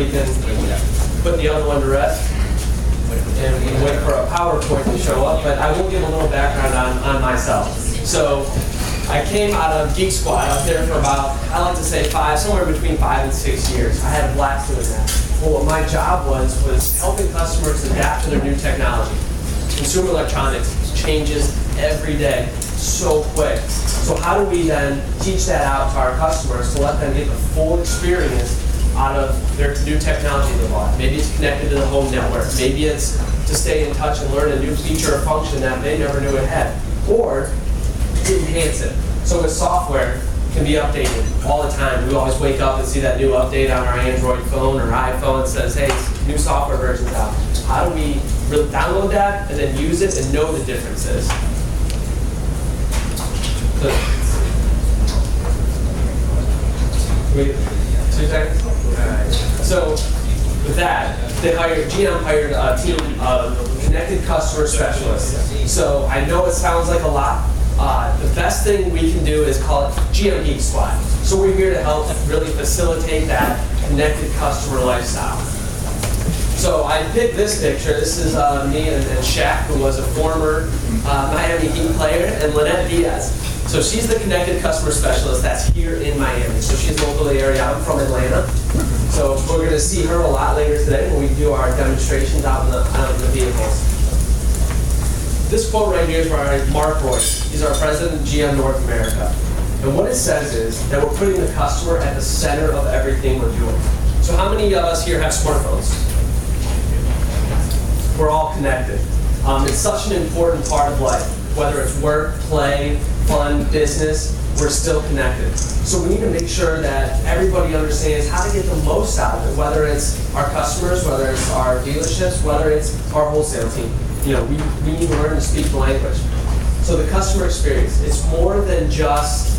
we can put the other one to rest. And we can wait for a PowerPoint to show up, but I will give a little background on myself. So I came out of Geek Squad. I was there for about, I like to say somewhere between 5 and 6 years. I had a blast doing that. Well, what my job was helping customers adapt to their new technology. Consumer electronics changes every day, so quick. So how do we then teach that out to our customers to let them get the full experience out of their new technology they bought? Maybe it's connected to the home network. Maybe it's to stay in touch and learn a new feature or function that they never knew it had. Or to enhance it. So with software, it can be updated all the time. We always wake up and see that new update on our Android phone or iPhone that says, hey, new software version's out. How do we really download that and then use it and know the differences? Wait, 2 seconds? So with that, GM hired a team of connected customer specialists. So I know it sounds like a lot. The best thing we can do is call it GM Geek Squad. So we're here to help really facilitate that connected customer lifestyle. So I picked this picture. This is me and Shaq, who was a former Miami Heat player, and Lynette Diaz. So she's the connected customer specialist that's here in Miami. So she's local to the area. I'm from Atlanta. So we're going to see her a lot later today when we do our demonstrations out in the vehicles. This quote right here is by Mark Royce. He's our president of GM North America. And what it says is that we're putting the customer at the center of everything we're doing. So how many of us here have smartphones? We're all connected. It's such an important part of life. Whether it's work, play, fun, business, we're still connected. So we need to make sure that everybody understands how to get the most out of it, whether it's our customers, whether it's our dealerships, whether it's our wholesale team. You know, we need to learn to speak the language. So the customer experience, it's more than just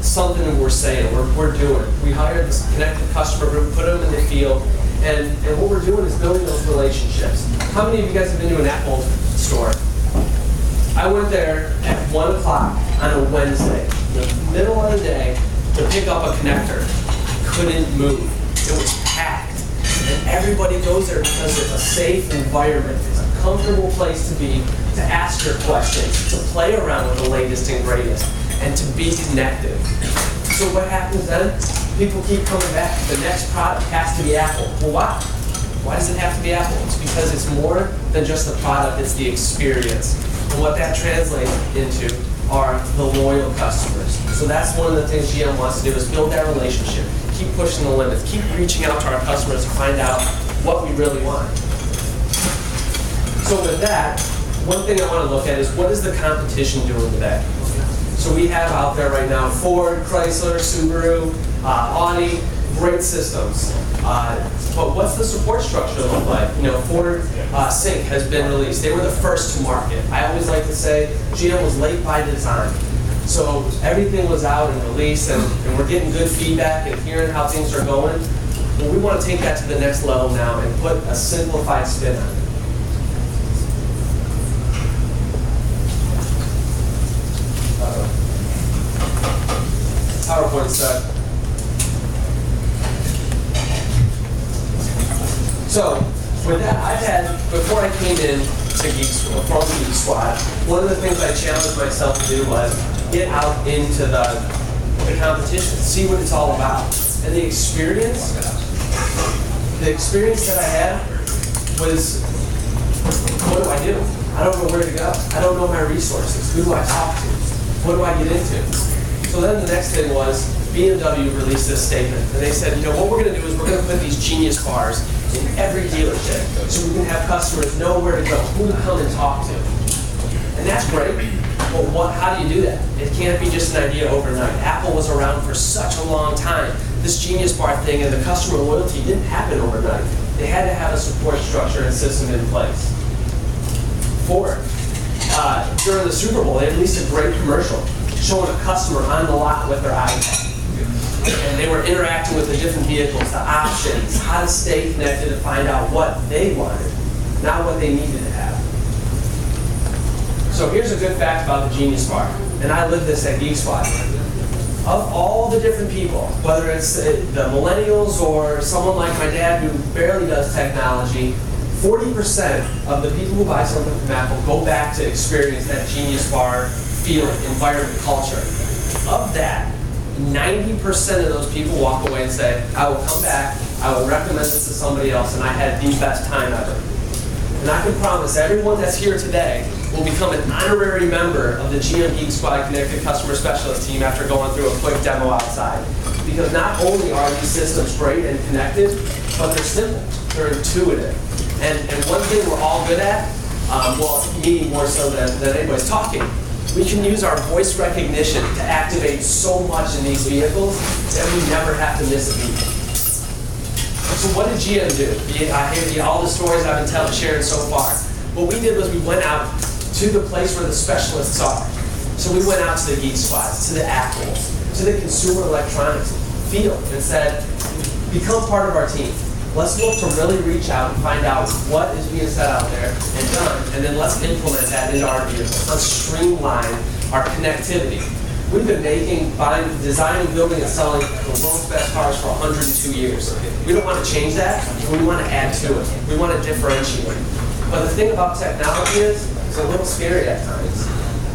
something that we're saying, we're doing. We hired this connected customer group, put them in the field, and what we're doing is building those relationships. How many of you guys have been to an Apple store? I went there at 1 o'clock on a Wednesday, in the middle of the day, to pick up a connector. Couldn't move. It was packed. And everybody goes there because it's a safe environment. It's a comfortable place to be, to ask your questions, to play around with the latest and greatest, and to be connected. So what happens then? People keep coming back. The next product has to be Apple. Well, why? Why does it have to be Apple? It's because it's more than just the product, it's the experience. And what that translates into are the loyal customers. So that's one of the things GM wants to do, is build that relationship, keep pushing the limits, keep reaching out to our customers to find out what we really want. So with that, one thing I want to look at is, what is the competition doing today? So we have out there right now Ford, Chrysler, Subaru, Audi, great systems. But what's the support structure look like? You know, Ford Sync has been released. They were the first to market. I always like to say GM was late by design. So everything was out and released, and we're getting good feedback and hearing how things are going. Well, we want to take that to the next level now and put a simplified spin on it. PowerPoint set. So, with that, I've had, before I came in to Geek Squad, from Geek Squad, one of the things I challenged myself to do was get out into the competition, see what it's all about. And the experience that I had was, what do I do? I don't know where to go. I don't know my resources. Who do I talk to? What do I get into? So then the next thing was, BMW released this statement. And they said, you know, what we're going to do is we're going to put these Genius bars in every dealership so we can have customers know where to go, who to come and talk to. And that's great. Well, how do you do that? It can't be just an idea overnight. Apple was around for such a long time. This Genius bar thing and the customer loyalty didn't happen overnight. They had to have a support structure and system in place. Ford, during the Super Bowl, they released a great commercial showing a customer on the lot with their iPad. And they were interacting with the different vehicles, the options, how to stay connected to find out what they wanted, not what they needed to have. So here's a good fact about the Genius Bar, and I live this at Geek Squad. of all the different people, whether it's the millennials or someone like my dad who barely does technology, 40% of the people who buy something from Apple go back to experience that Genius Bar feeling, environment, culture. Of that, 90% of those people walk away and say, I will come back, I will recommend this to somebody else, and I had the best time ever. And I can promise everyone that's here today will become an honorary member of the GM Geek Squad Connected Customer Specialist team after going through a quick demo outside. Because not only are these systems great and connected, but they're simple, they're intuitive. And one thing we're all good at, well, me more so than anybody's talking, we can use our voice recognition to activate so much in these vehicles that we never have to miss a beat. So what did GM do? I hear all the stories I've been sharing so far. What we did was we went out to the place where the specialists are. So we went out to the Geek Squads, to the Apples, to the consumer electronics field and said, become part of our team. Let's look to really reach out and find out what is being said out there and done, and then let's implement that into our vehicles. Let's streamline our connectivity. We've been designing, building, and selling the world's best cars for 102 years. We don't want to change that, we want to add to it. We want to differentiate. But the thing about technology is, it's a little scary at times.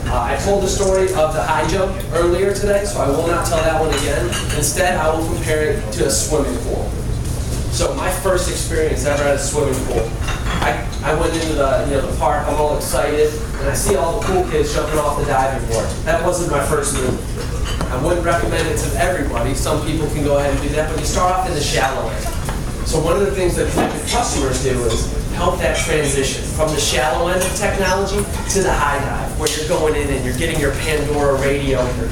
I told the story of the high jump earlier today, so I will not tell that one again. Instead, I will compare it to a swimming pool. So my first experience ever at a swimming pool, I went into the park, I'm all excited, and I see all the cool kids jumping off the diving board. That wasn't my first move. I wouldn't recommend it to everybody. Some people can go ahead and do that, but you start off in the shallow end. So one of the things that connected customers do is help that transition from the shallow end of technology to the high dive, where you're going in and you're getting your Pandora radio and your